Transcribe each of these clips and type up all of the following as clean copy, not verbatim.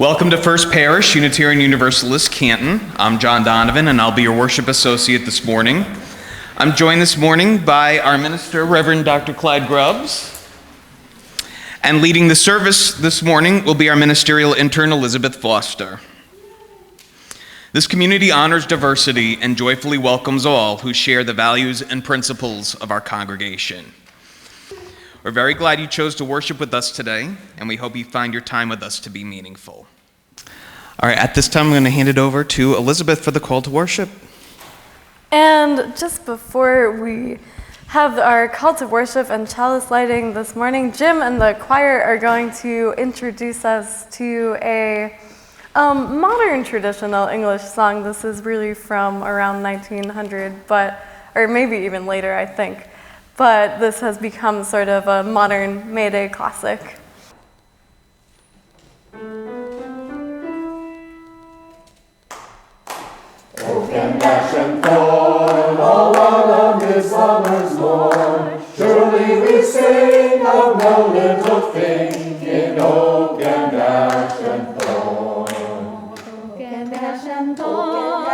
Welcome to First Parish, Unitarian Universalist, Canton. I'm John Donovan, and I'll be your worship associate this morning. I'm joined this morning by our minister, Reverend Dr. Clyde Grubbs. And leading the service this morning will be our ministerial intern, Elizabeth Foster. This community honors diversity and joyfully welcomes all who share the values and principles of our congregation. We're very glad you chose to worship with us today, and we hope you find your time with us to be meaningful. All right, at this time, I'm going to hand it over to Elizabeth for the call to worship. And just before we have our call to worship and chalice lighting this morning, Jim and the choir are going to introduce us to a modern traditional English song. This is really from around 1900, or maybe even later, I think. But this has become sort of a modern Mayday classic. Oak and ash and thorn, all along midsummer's morn, surely we sing of no little thing in oak and ash and thorn. Oak and ash and thorn,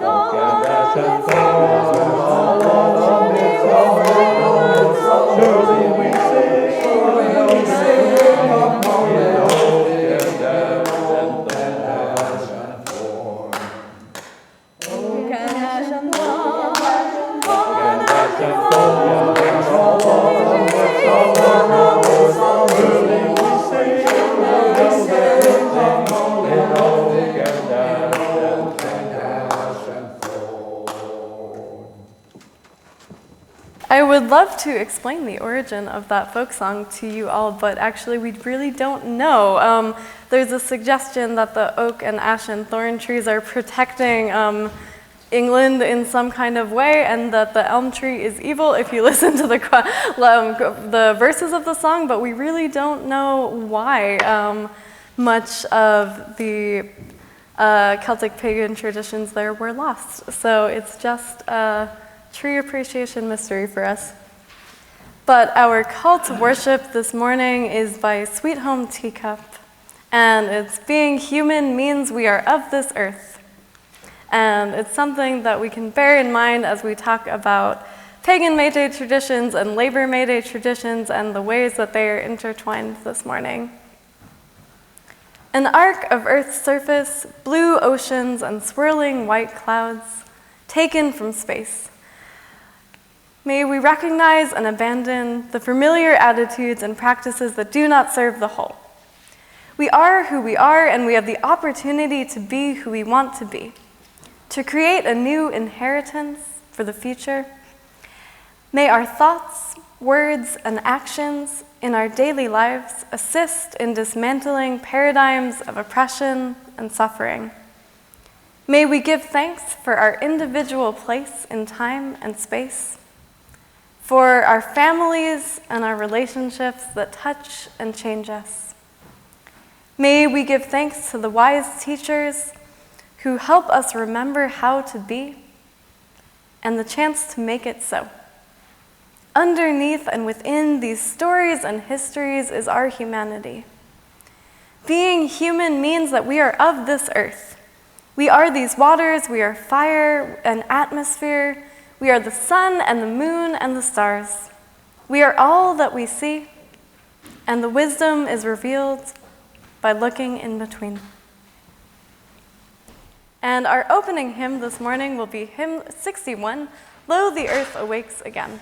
oak and ash and thorn, all along midsummer's morn, surely we sing of no little thing in oak and ash and thorn. Oak and ash and thorn, oak and ash and thorn, all along midsummer's morn, surely we sing of no little thing in oak and ash and thorn. I would love to explain the origin of that folk song to you all, but actually we really don't know. There's a suggestion that the oak and ash and thorn trees are protecting England in some kind of way, and that the elm tree is evil if you listen to the verses of the song, but we really don't know why much of the Celtic pagan traditions there were lost. So it's just a tree appreciation mystery for us. But our call to worship this morning is by Sweet Home Teacup, and it's being human means we are of this earth. And it's something that we can bear in mind as we talk about pagan Mayday traditions and labor Mayday traditions and the ways that they are intertwined this morning. An arc of Earth's surface, blue oceans and swirling white clouds, taken from space. May we recognize and abandon the familiar attitudes and practices that do not serve the whole. We are who we are, and we have the opportunity to be who we want to be, to create a new inheritance for the future. May our thoughts, words, and actions in our daily lives assist in dismantling paradigms of oppression and suffering. May we give thanks for our individual place in time and space, for our families and our relationships that touch and change us. May we give thanks to the wise teachers who help us remember how to be and the chance to make it so. Underneath and within these stories and histories is our humanity. Being human means that we are of this earth. We are these waters, we are fire and atmosphere, we are the sun and the moon and the stars. We are all that we see, and the wisdom is revealed by looking in between. And our opening hymn this morning will be hymn 61, Lo, the Earth Awakes Again.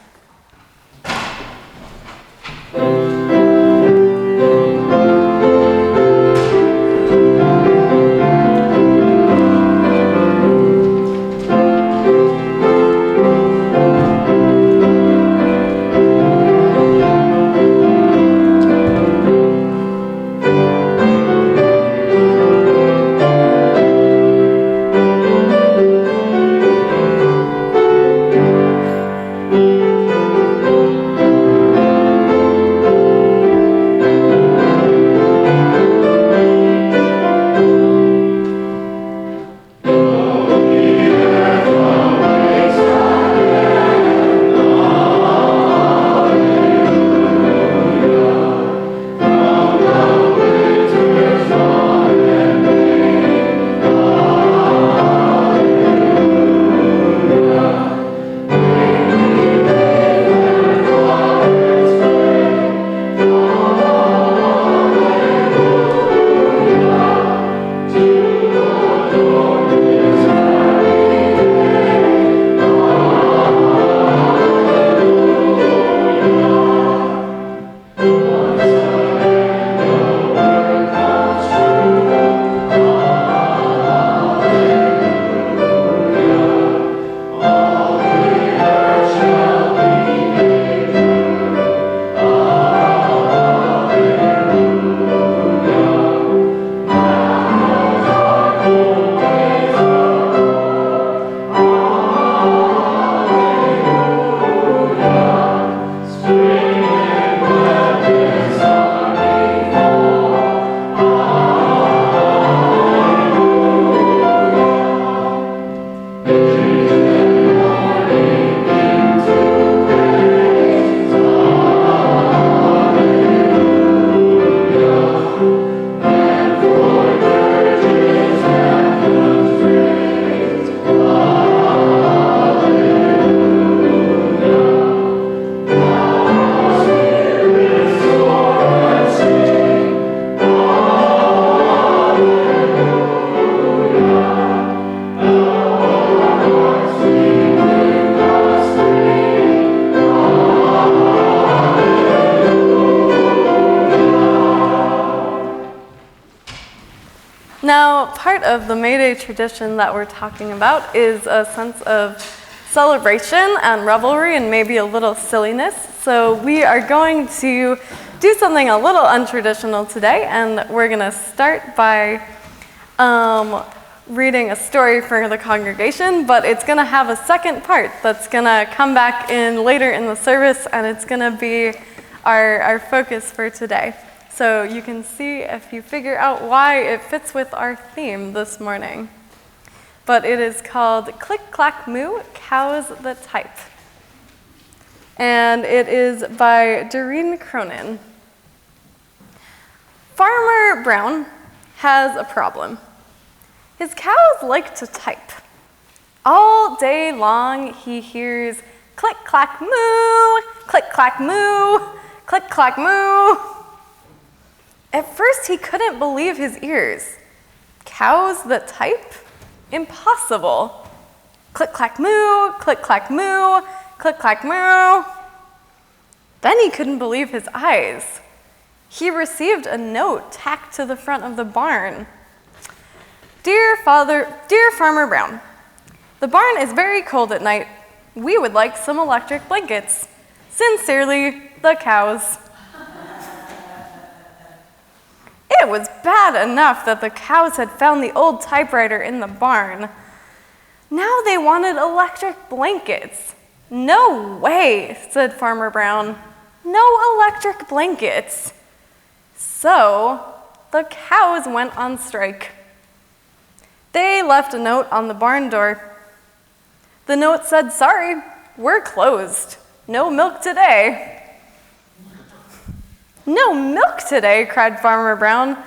Now, part of the May Day tradition that we're talking about is a sense of celebration and revelry and maybe a little silliness. So we are going to do something a little untraditional today, and we're going to start by reading a story for the congregation, but it's going to have a second part that's going to come back in later in the service, and it's going to be our focus for today. So you can see if you figure out why it fits with our theme this morning. But it is called Click Clack Moo, Cows the Type. And it is by Doreen Cronin. Farmer Brown has a problem. His cows like to type. All day long he hears click clack moo, click clack moo, click clack moo. At first he couldn't believe his ears. Cows that type? Impossible. Click clack moo, click clack moo, click clack moo. Then he couldn't believe his eyes. He received a note tacked to the front of the barn. Dear Farmer Brown, the barn is very cold at night. We would like some electric blankets. Sincerely, the cows. It was bad enough that the cows had found the old typewriter in the barn. Now they wanted electric blankets. No way, said Farmer Brown. No electric blankets. So the cows went on strike. They left a note on the barn door. The note said, "Sorry, we're closed. No milk today." "No milk today," cried Farmer Brown.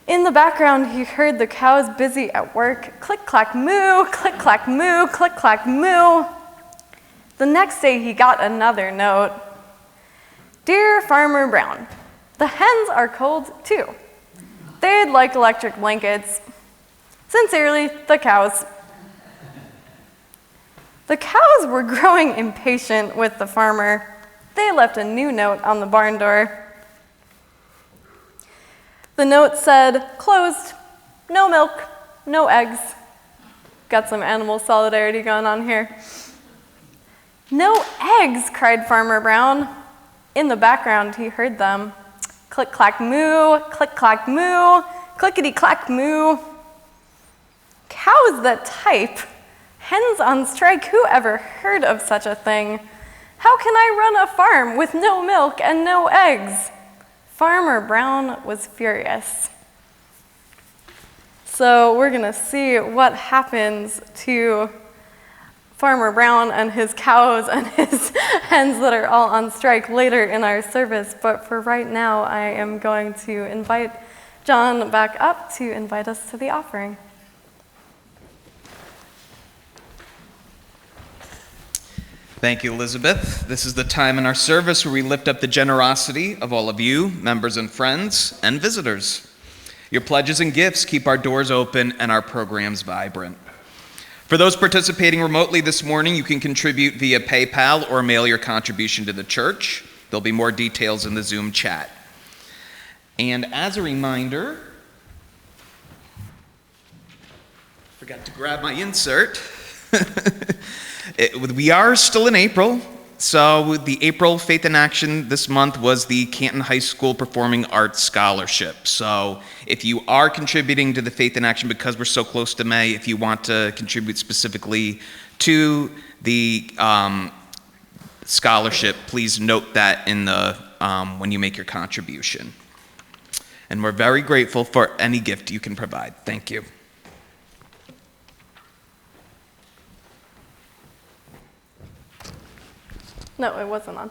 In the background, he heard the cows busy at work. Click, clack, moo, click, clack, moo, click, clack, moo. The next day, he got another note. Dear Farmer Brown, the hens are cold too. They'd like electric blankets. Sincerely, the cows. The cows were growing impatient with the farmer. They left a new note on the barn door. The note said, closed, no milk, no eggs. Got some animal solidarity going on here. No eggs, cried Farmer Brown. In the background, he heard them. Click, clack, moo, click, clack, moo, clickety, clack, moo. Cows that type, hens on strike, who ever heard of such a thing? How can I run a farm with no milk and no eggs? Farmer Brown was furious. So we're going to see what happens to Farmer Brown and his cows and his hens that are all on strike later in our service. But for right now, I am going to invite John back up to invite us to the offering. Thank you, Elizabeth. This is the time in our service where we lift up the generosity of all of you, members and friends, and visitors. Your pledges and gifts keep our doors open and our programs vibrant. For those participating remotely this morning, you can contribute via PayPal or mail your contribution to the church. There'll be more details in the Zoom chat. And as a reminder, forgot to grab my insert. We are still in April, so the April Faith in Action this month was the Canton High School Performing Arts Scholarship. So if you are contributing to the Faith in Action because we're so close to May, if you want to contribute specifically to the scholarship, please note that in the when you make your contribution. And we're very grateful for any gift you can provide. Thank you. No, it wasn't on.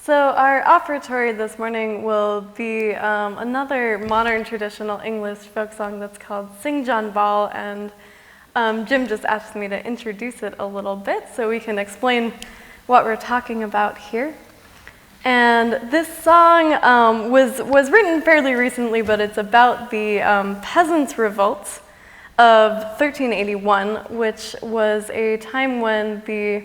So our offertory this morning will be another modern traditional English folk song that's called Sing John Ball, and Jim just asked me to introduce it a little bit so we can explain what we're talking about here. And this song was written fairly recently, but it's about the Peasants' Revolt of 1381, which was a time when the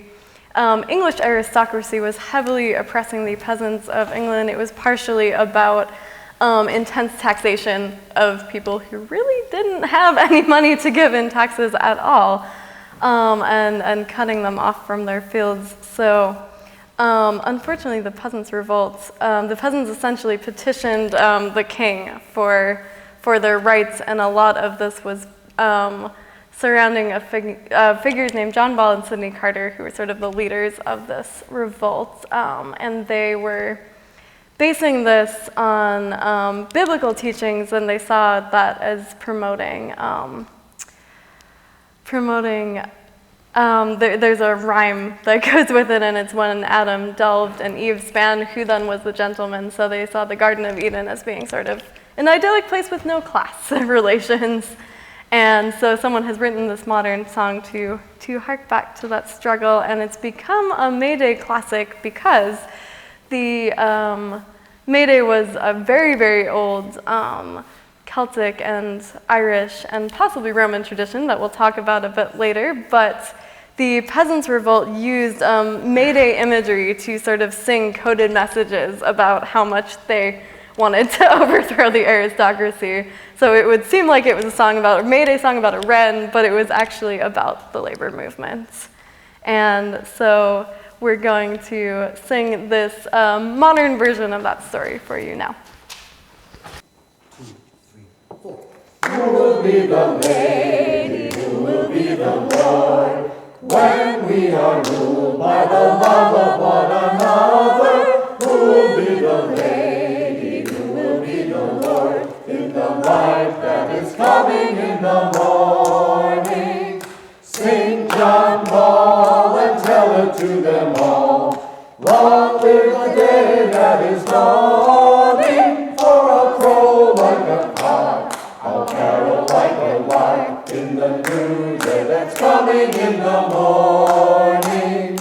English aristocracy was heavily oppressing the peasants of England. It was partially about intense taxation of people who really didn't have any money to give in taxes at all, and cutting them off from their fields. So unfortunately, the peasants' revolts, the peasants essentially petitioned the king for their rights, and a lot of this was surrounding figures named John Ball and Sidney Carter, who were sort of the leaders of this revolt, and they were basing this on biblical teachings, and they saw that as promoting. There's a rhyme that goes with it, and it's when Adam delved and Eve span, who then was the gentleman. So they saw the Garden of Eden as being sort of an idyllic place with no class relations. And so someone has written this modern song to hark back to that struggle, and it's become a May Day classic because the May Day was a very, very old Celtic and Irish and possibly Roman tradition that we'll talk about a bit later, but the Peasants' Revolt used May Day imagery to sort of sing coded messages about how much they wanted to overthrow the aristocracy. So it would seem like it was a May Day song about a wren, but it was actually about the labor movement. And so we're going to sing this modern version of that story for you now. Who will be the lady? Who will be the Lord? When we are ruled by the love of one another, who will be the lady? Who will be the Lord? In the light that is coming in the morning, sing John Paul and tell it to them all. Long live the day that is dawning, for a crow like a cock, I'll carol like a lark in the new day that's coming in the morning.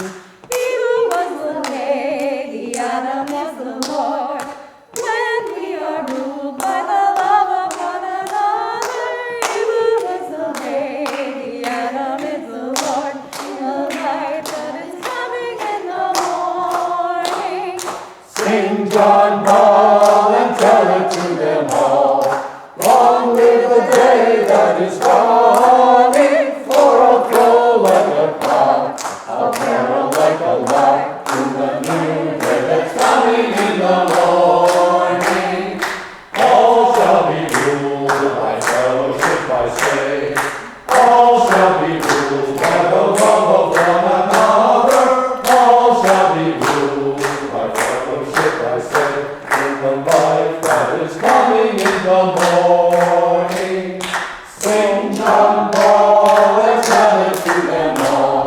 Eva was the lady, Adam is the Lord. When we are ruled by the love of one another, Eva was the lady, Adam is the Lord. In the light that is coming in the morning, Sing John Paul and tell it to them all. Long live the day that is dawning, for a crow like a cock, I'll carol like a lark in the new day that's coming in the morning. All shall be ruled by fellowship, I say. All shall be ruled by the love of one another. All shall be ruled by fellowship, I say. In the life that is coming in the morning, sing John Paul and tell it to them all.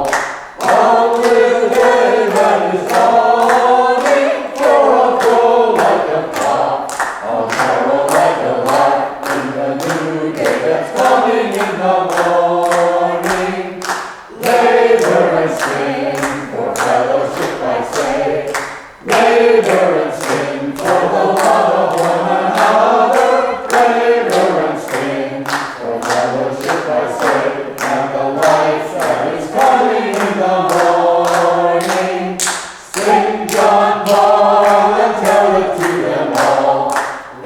Long live the day that is dawning, for a crow like a cock, I'll carol like a lark in the new day that's coming in the morning. Labor and sing for fellowship, I say. Labor and sing for the love of one another. Labor and sing for fellowship, I say. And the life that is coming in the morning. Sing John Paul and tell it to them all.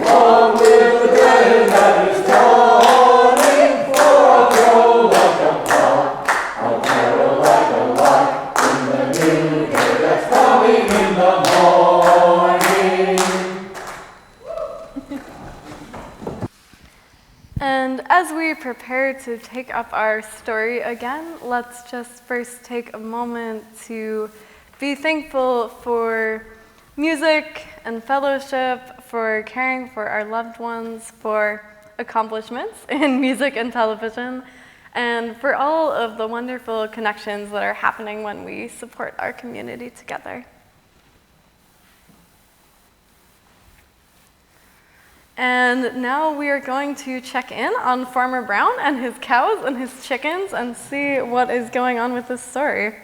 Long live the day that is dawning, for a crow like a cock, I'll carol like a lark in the new day that's coming in the morning. And as we prepare to take up our story again, let's just first take a moment to be thankful for music and fellowship, for caring for our loved ones, for accomplishments in music and television, and for all of the wonderful connections that are happening when we support our community together. And now we are going to check in on Farmer Brown and his cows and his chickens and see what is going on with this story.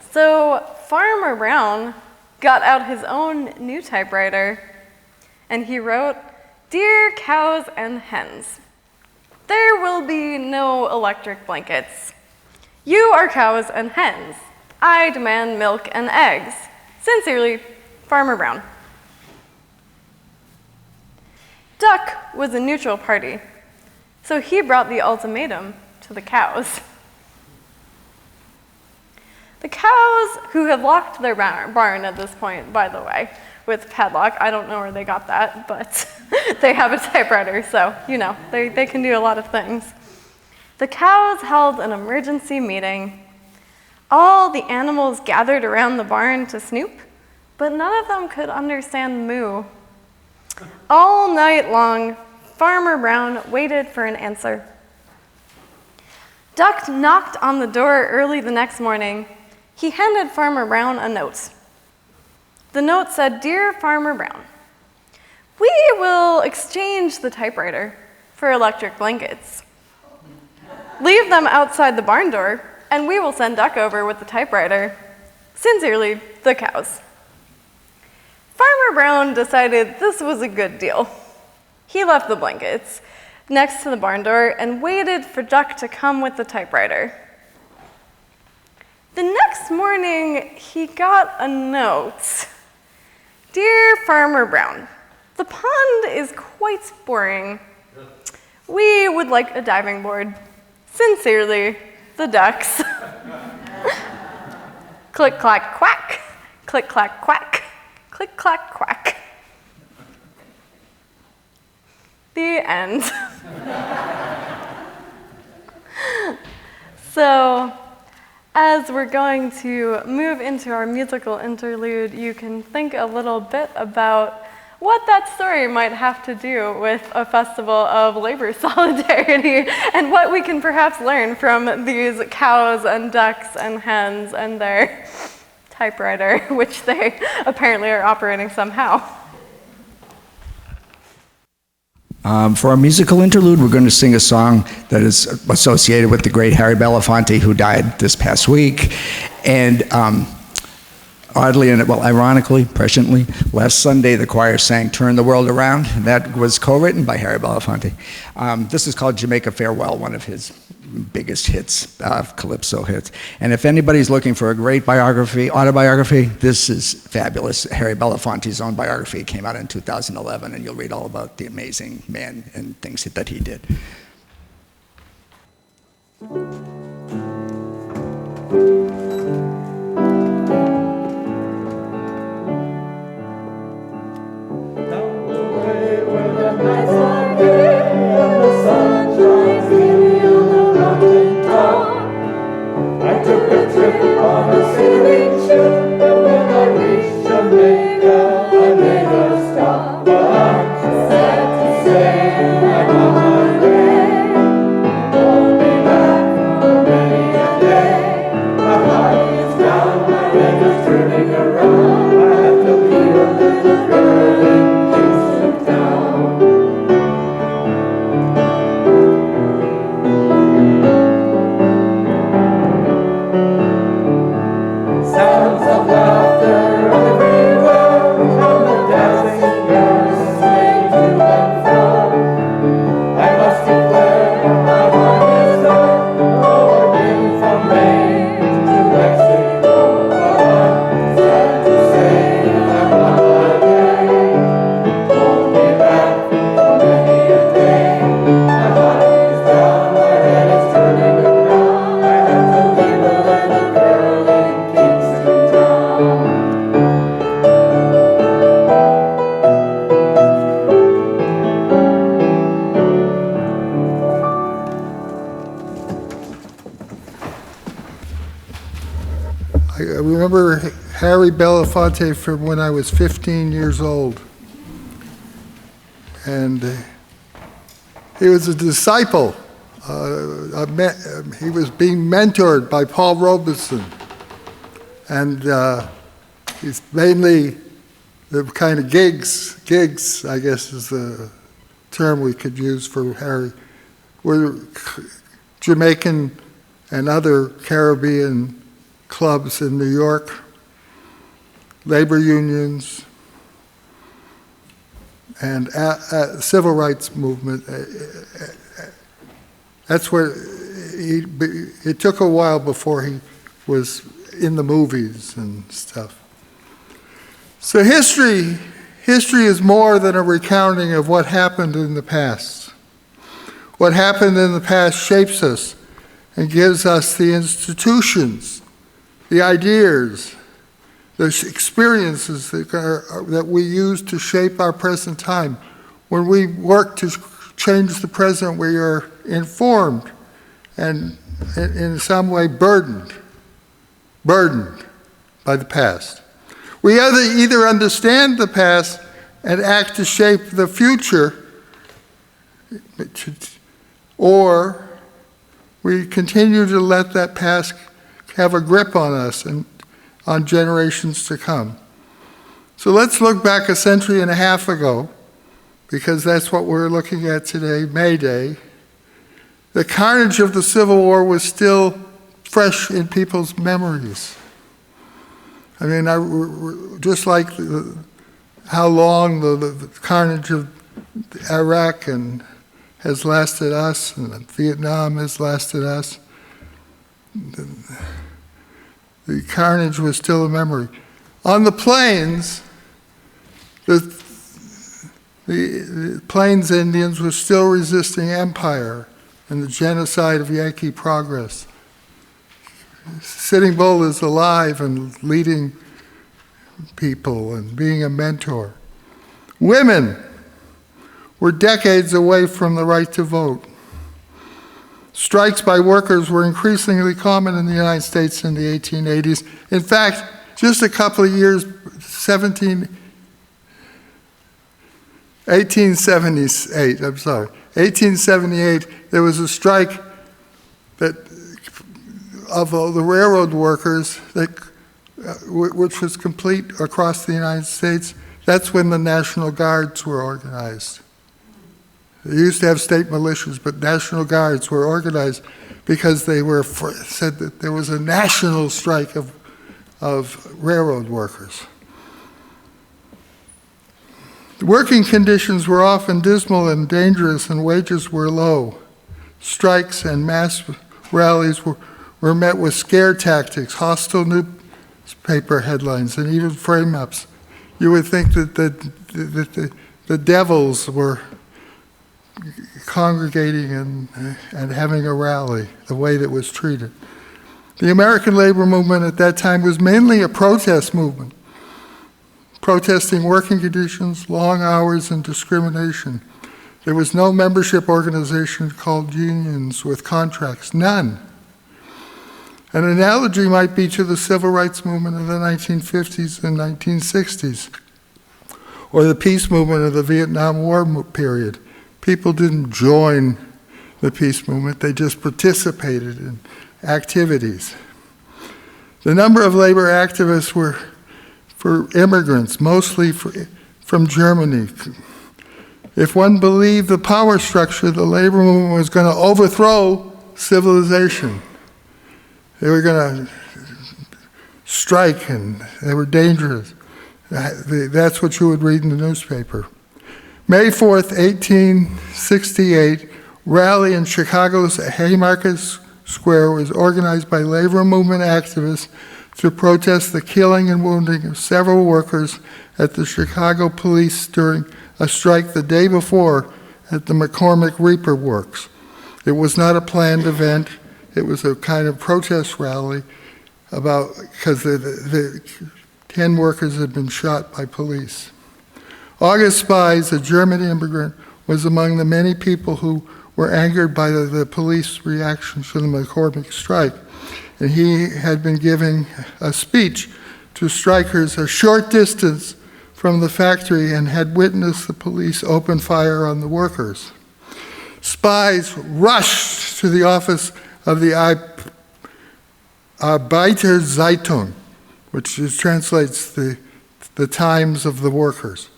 So Farmer Brown got out his own new typewriter and he wrote, "Dear cows and hens, there will be no electric blankets. You are cows and hens. I demand milk and eggs. Sincerely, Farmer Brown." Duck was a neutral party, so he brought the ultimatum to the cows. The cows, who had locked their barn at this point, by the way, with padlock. I don't know where they got that, but they have a typewriter, so, you know, they can do a lot of things. The cows held an emergency meeting. All the animals gathered around the barn to snoop, but none of them could understand moo. All night long, Farmer Brown waited for an answer. Duck knocked on the door early the next morning. He handed Farmer Brown a note. The note said, "Dear Farmer Brown, we will exchange the typewriter for electric blankets. Leave them outside the barn door, and we will send Duck over with the typewriter. Sincerely, the cows." Farmer Brown decided this was a good deal. He left the blankets next to the barn door and waited for Duck to come with the typewriter. The next morning, he got a note. "Dear Farmer Brown, the pond is quite boring. We would like a diving board. Sincerely, the ducks." Click, clack, quack. Click, clack, quack. Click, clack, quack. The end. So, as we're going to move into our musical interlude, you can think a little bit about what that story might have to do with a festival of labor solidarity and what we can perhaps learn from these cows and ducks and hens and their typewriter, which they apparently are operating somehow. For our musical interlude, we're going to sing a song that is associated with the great Harry Belafonte, who died this past week. And oddly, ironically, presciently, last Sunday the choir sang "Turn the World Around," and that was co-written by Harry Belafonte. This is called "Jamaica Farewell," one of his biggest hits, calypso hits. And if anybody's looking for a great autobiography, this is fabulous. Harry Belafonte's own biography came out in 2011, and you'll read all about the amazing man and things that he did. On a sailing ship, but when I reached Jamaica, I made a stop. But I'm sad to say I'm on my way. Won't be back for many a day. My heart is down, my head is turning around. I have to leave a little girl in Kingston town. Sounds of laughter everywhere, from the dancing girls swaying to and fro. I must declare my heart is done, going from Maine to Mexico. I'm sad to say I'm on my way. Won't be back for many a day. My heart is down, my head is turning around. I have to leave a little girl in Kingston town. I remember Harry Belafonte from when I was 15 years old. And he was a disciple. He was being mentored by Paul Robeson. And he's mainly the kind of gigs, I guess is the term we could use for Harry, were Jamaican and other Caribbean clubs in New York, labor unions, and civil rights movement. That's where it took a while before he was in the movies and stuff. So history History is more than a recounting of what happened in the past. What happened in the past shapes us and gives us the institutions, the ideas, the experiences that we use to shape our present time. When we work to change the present, we are informed and in some way burdened by the past. We either understand the past and act to shape the future, or we continue to let that past have a grip on us and on generations to come. So let's look back a century and a half ago, because that's what we're looking at today, May Day. The carnage of the Civil War was still fresh in people's memories. I mean, just like how long the carnage of Iraq has lasted us, and Vietnam has lasted us, the carnage was still a memory. On the plains, the Plains Indians were still resisting empire and the genocide of Yankee progress. Sitting Bull is alive and leading people and being a mentor. Women were decades away from the right to vote. Strikes by workers were increasingly common in the United States in the 1880s. In fact, just a couple of years, 1878, there was a strike of the railroad workers which was complete across the United States. That's when the National Guards were organized. They used to have state militias, but National Guards were organized because they said that there was a national strike of railroad workers. The working conditions were often dismal and dangerous, and wages were low. Strikes and mass rallies were met with scare tactics, hostile newspaper headlines, and even frame-ups. You would think that the devils were congregating and having a rally, the way that was treated. The American labor movement at that time was mainly a protest movement, protesting working conditions, long hours, and discrimination. There was no membership organization called unions with contracts, none. An analogy might be to the civil rights movement of the 1950s and 1960s, or the peace movement of the Vietnam War period. People didn't join the peace movement, they just participated in activities. The number of labor activists were for immigrants, mostly from Germany. If one believed the power structure, the labor movement was going to overthrow civilization. They were going to strike, and they were dangerous. That's what you would read in the newspaper. May 4th, 1868, rally in Chicago's Haymarket Square was organized by labor movement activists to protest the killing and wounding of several workers at the Chicago police during a strike the day before at the McCormick Reaper Works. It was not a planned event. It was a kind of protest rally because the 10 workers had been shot by police. August Spies, a German immigrant, was among the many people who were angered by the police reaction to the McCormick strike. And he had been giving a speech to strikers a short distance from the factory and had witnessed the police open fire on the workers. Spies rushed to the office of the Arbeiter Zeitung, which translates the Times of the Workers.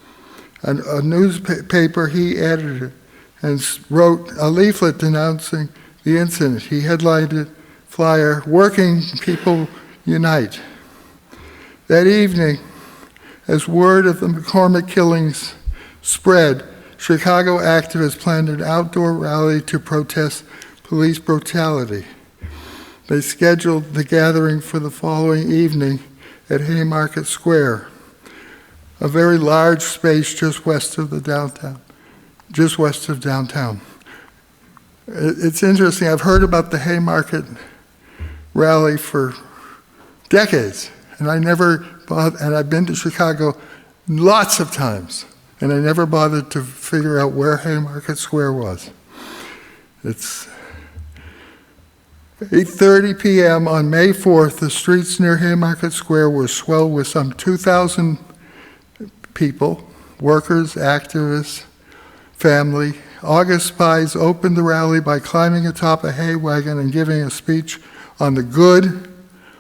A newspaper, he edited it and wrote a leaflet denouncing the incident. He headlined it, flyer, "Working People Unite." That evening, as word of the McCormick killings spread, Chicago activists planned an outdoor rally to protest police brutality. They scheduled the gathering for the following evening at Haymarket Square. a very large space just west of downtown. It's interesting, I've heard about the Haymarket rally for decades, and I've been to Chicago lots of times, and I never bothered to figure out where Haymarket Square was. It's 8:30 p.m. on May 4th, the streets near Haymarket Square were swelled with some 2,000 people, workers, activists, family. August spies opened the rally by climbing atop a hay wagon and giving a speech on the good,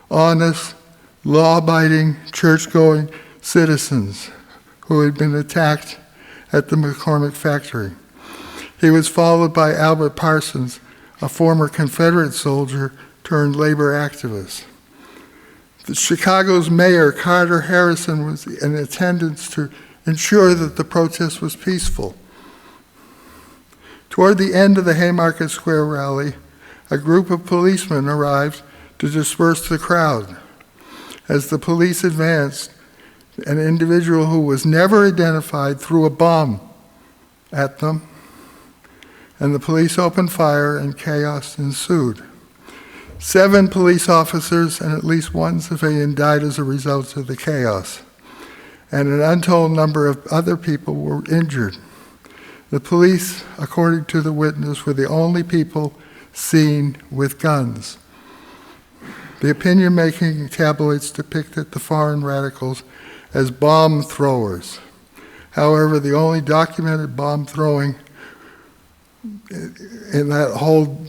honest, law-abiding, church-going citizens who had been attacked at the McCormick factory. He was followed by Albert Parsons, a former Confederate soldier turned labor activist. Chicago's mayor, Carter Harrison, was in attendance to ensure that the protest was peaceful. Toward the end of the Haymarket Square rally, a group of policemen arrived to disperse the crowd. As the police advanced, an individual who was never identified threw a bomb at them, and the police opened fire and chaos ensued. 7 police officers and at least 1 civilian died as a result of the chaos, and an untold number of other people were injured. The police, according to the witness, were the only people seen with guns. The opinion-making tabloids depicted the foreign radicals as bomb throwers. However, the only documented bomb throwing in that whole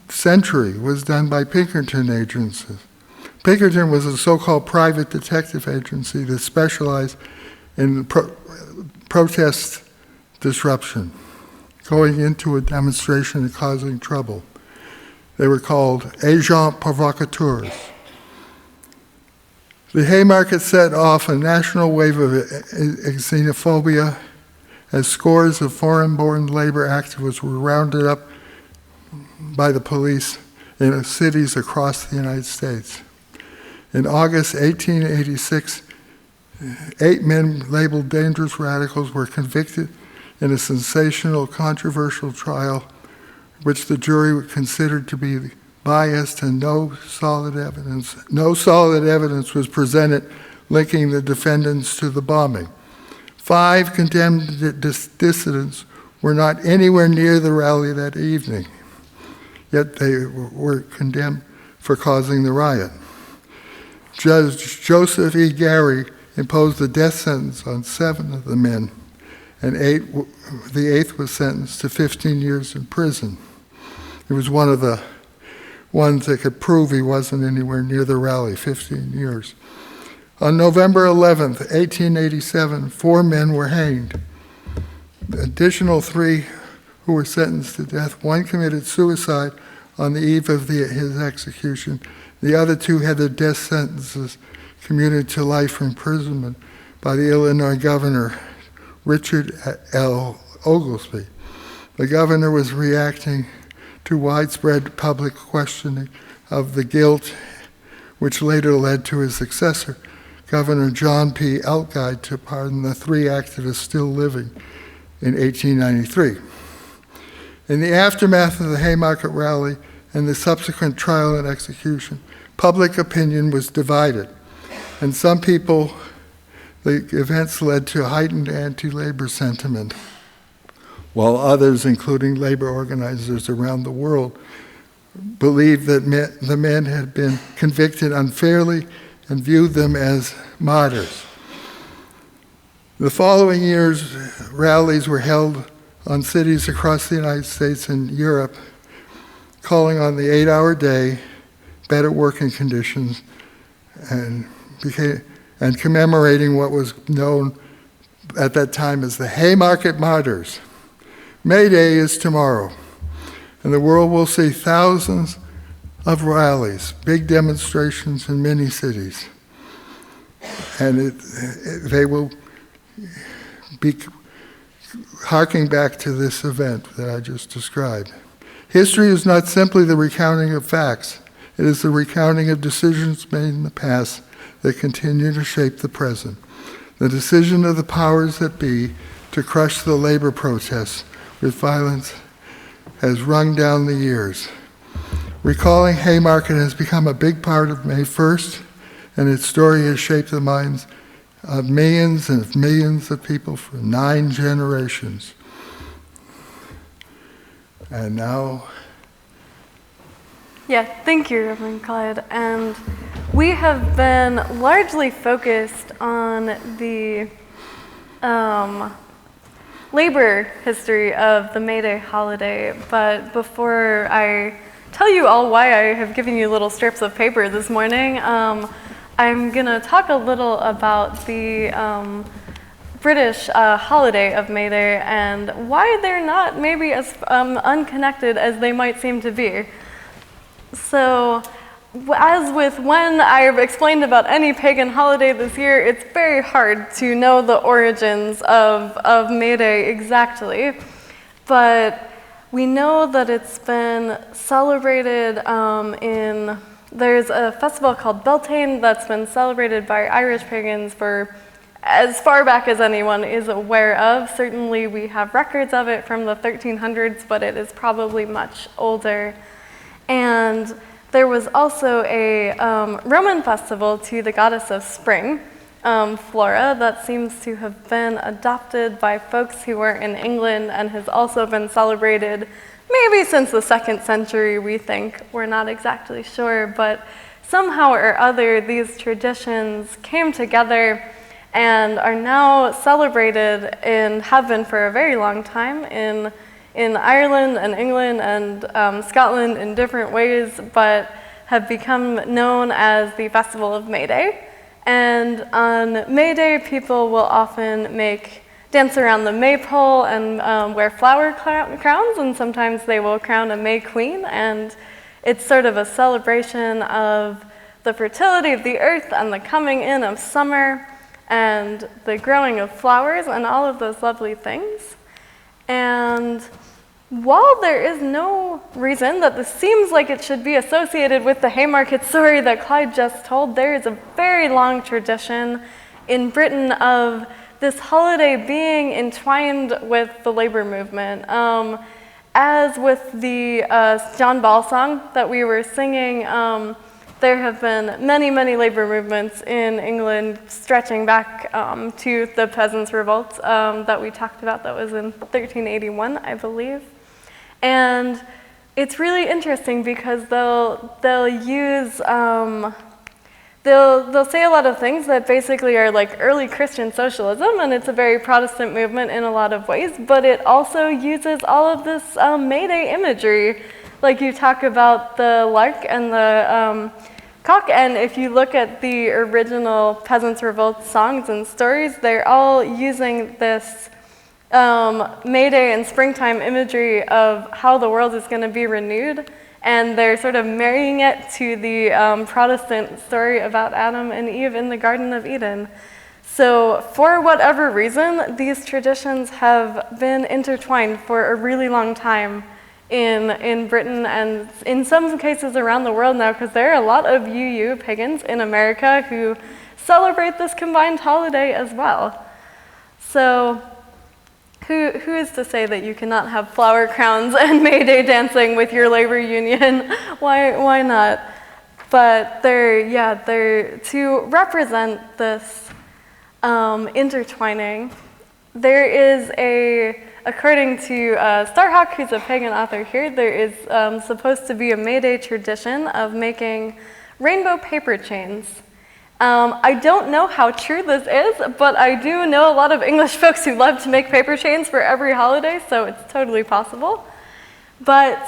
century was done by Pinkerton agencies. Pinkerton was a so-called private detective agency that specialized in protest disruption, going into a demonstration and causing trouble. They were called agents provocateurs. The Haymarket set off a national wave of xenophobia as scores of foreign-born labor activists were rounded up by the police in cities across the United States. In August 1886, 8 men labeled dangerous radicals were convicted in a sensational, controversial trial which the jury considered to be biased, and no solid evidence was presented linking the defendants to the bombing. 5 condemned dissidents were not anywhere near the rally that evening, yet they were condemned for causing the riot. Judge Joseph E. Gary imposed the death sentence on 7 of the men, and the 8th was sentenced to 15 years in prison. He was one of the ones that could prove he wasn't anywhere near the rally, 15 years. On November 11th, 1887, 4 men were hanged. The additional 3 who were sentenced to death, 1 committed suicide on the eve of his execution. The other 2 had their death sentences commuted to life imprisonment by the Illinois governor, Richard L. Oglesby. The governor was reacting to widespread public questioning of the guilt, which later led to his successor, Governor John P. Elkide, to pardon the 3 activists still living in 1893. In the aftermath of the Haymarket rally and the subsequent trial and execution, public opinion was divided, and some people, the events led to heightened anti-labor sentiment, while others, including labor organizers around the world, believed that the men had been convicted unfairly and viewed them as martyrs. The following years, rallies were held on cities across the United States and Europe, calling on the 8-hour day, better working conditions, and commemorating what was known at that time as the Haymarket Martyrs. May Day is tomorrow, and the world will see thousands of rallies, big demonstrations in many cities, and they will be harking back to this event that I just described. History is not simply the recounting of facts, it is the recounting of decisions made in the past that continue to shape the present. The decision of the powers that be to crush the labor protests with violence has rung down the years. Recalling Haymarket has become a big part of May 1st, and its story has shaped the minds of millions and millions of people for 9 generations. And now... Yeah, thank you, Reverend Clyde. And we have been largely focused on the labor history of the May Day holiday, but before I tell you all why I have given you little strips of paper this morning, I'm going to talk a little about the British holiday of May Day and why they're not maybe as unconnected as they might seem to be. So, as with when I've explained about any pagan holiday this year, it's very hard to know the origins of May Day exactly. But we know that it's been celebrated there's a festival called Beltane that's been celebrated by Irish pagans for as far back as anyone is aware of. Certainly we have records of it from the 1300s, but it is probably much older. And there was also a Roman festival to the goddess of spring, Flora, that seems to have been adopted by folks who were in England and has also been celebrated maybe since the 2nd century, we think. We're not exactly sure, but somehow or other these traditions came together and are now celebrated and have been for a very long time in Ireland and England and Scotland in different ways, but have become known as the Festival of May Day. And on May Day, people will often dance around the maypole and wear flower crowns, and sometimes they will crown a May Queen, and it's sort of a celebration of the fertility of the earth and the coming in of summer and the growing of flowers and all of those lovely things. And while there is no reason that this seems like it should be associated with the Haymarket story that Clyde just told, there is a very long tradition in Britain of this holiday being entwined with the labor movement. As with the John Ball song that we were singing, there have been many, many labor movements in England stretching back to the Peasants' Revolt that we talked about. That was in 1381, I believe. And it's really interesting because they'll use they'll say a lot of things that basically are like early Christian socialism, and it's a very Protestant movement in a lot of ways, but it also uses all of this May Day imagery. Like you talk about the lark and the cock, and if you look at the original Peasants' Revolt songs and stories, they're all using this May Day and springtime imagery of how the world is going to be renewed, and they're sort of marrying it to the Protestant story about Adam and Eve in the Garden of Eden. So for whatever reason, these traditions have been intertwined for a really long time in Britain and in some cases around the world now, because there are a lot of UU pagans in America who celebrate this combined holiday as well. So who is to say that you cannot have flower crowns and May Day dancing with your labor union? Why not? But they're to represent this intertwining. There is according to Starhawk, who's a pagan author here, there is supposed to be a May Day tradition of making rainbow paper chains. I don't know how true this is, but I do know a lot of English folks who love to make paper chains for every holiday, so it's totally possible. But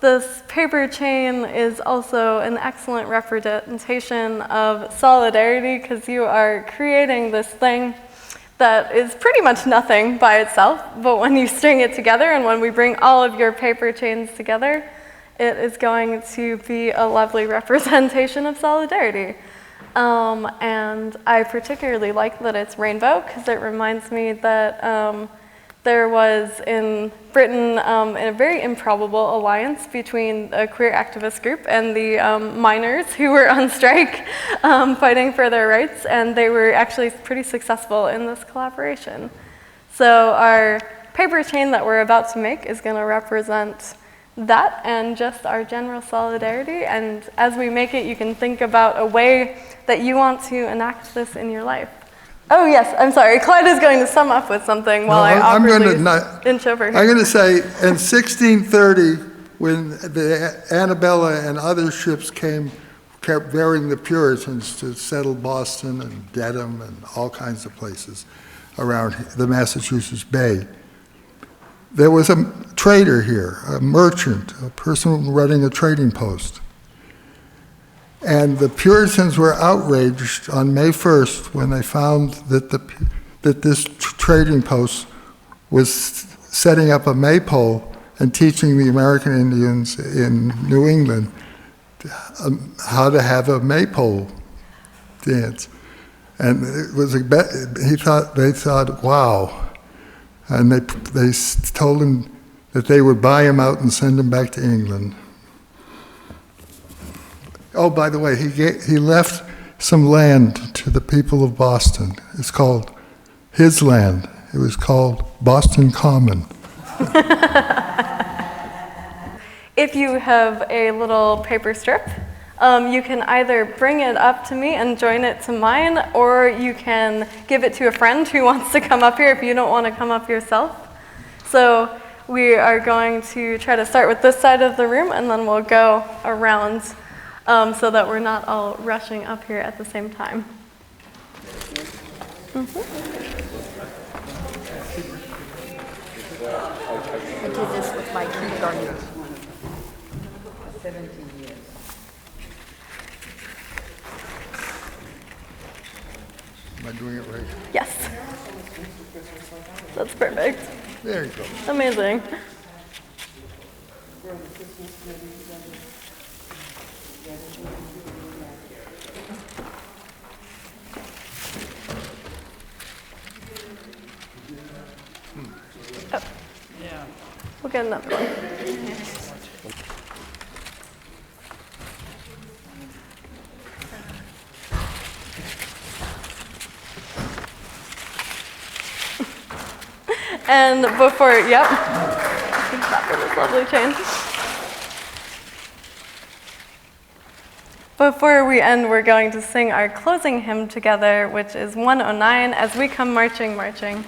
this paper chain is also an excellent representation of solidarity, because you are creating this thing that is pretty much nothing by itself, but when you string it together and when we bring all of your paper chains together, it is going to be a lovely representation of solidarity. And I particularly like that it's rainbow, because it reminds me that there was in Britain a very improbable alliance between a queer activist group and the miners who were on strike fighting for their rights, and they were actually pretty successful in this collaboration. So our paper chain that we're about to make is going to represent that and just our general solidarity, and as we make it, you can think about a way that you want to enact this in your life. Oh yes, I'm sorry. Clyde is going to sum up with something while I awkwardly inch over here. I'm going to say, in 1630, when the Annabella and other ships kept bearing the Puritans to settle Boston and Dedham and all kinds of places around the Massachusetts Bay, there was a trader here, a merchant, a person running a trading post. And the Puritans were outraged on May 1st when they found that this trading post was setting up a maypole and teaching the American Indians in New England how to have a maypole dance. And it was they thought, wow. And they told him that they would buy him out and send him back to England. Oh, by the way, he left some land to the people of Boston. It's called his land. It was called Boston Common. If you have a little paper strip, you can either bring it up to me and join it to mine, or you can give it to a friend who wants to come up here if you don't want to come up yourself. So we are going to try to start with this side of the room, and then we'll go around so that we're not all rushing up here at the same time. I did this with my kindergarten. 17 years. Am I doing it right? Yes. That's perfect. There you go. Amazing. Oh. We'll get another one. And before, yep. Clap for this lovely chain. Before we end, we're going to sing our closing hymn together, which is 109, As We Come Marching, Marching.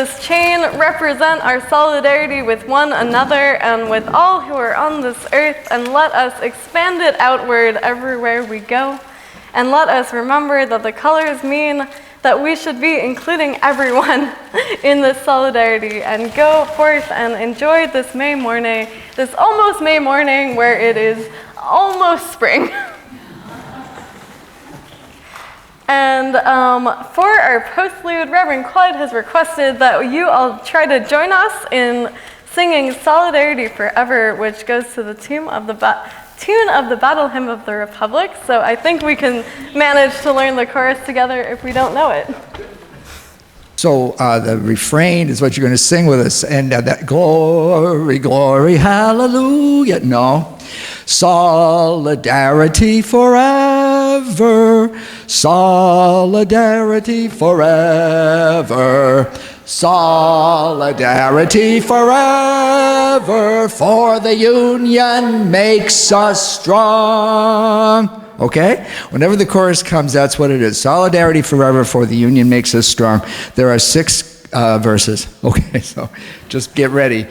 this chain represent our solidarity with one another and with all who are on this earth, and let us expand it outward everywhere we go. And let us remember that the colors mean that we should be including everyone in this solidarity, and go forth and enjoy this May morning, this almost May morning where it is almost spring. And for our postlude, Reverend Clyde has requested that you all try to join us in singing Solidarity Forever, which goes to the tune of the Battle Hymn of the Republic. So I think we can manage to learn the chorus together if we don't know it. So the refrain is what you're going to sing with us. And that glory, glory, hallelujah. No. Solidarity forever. Solidarity forever. Solidarity forever. For the union makes us strong. Okay? Whenever the chorus comes, that's what it is. Solidarity forever, for the union makes us strong. There are 6 verses. Okay, so just get ready.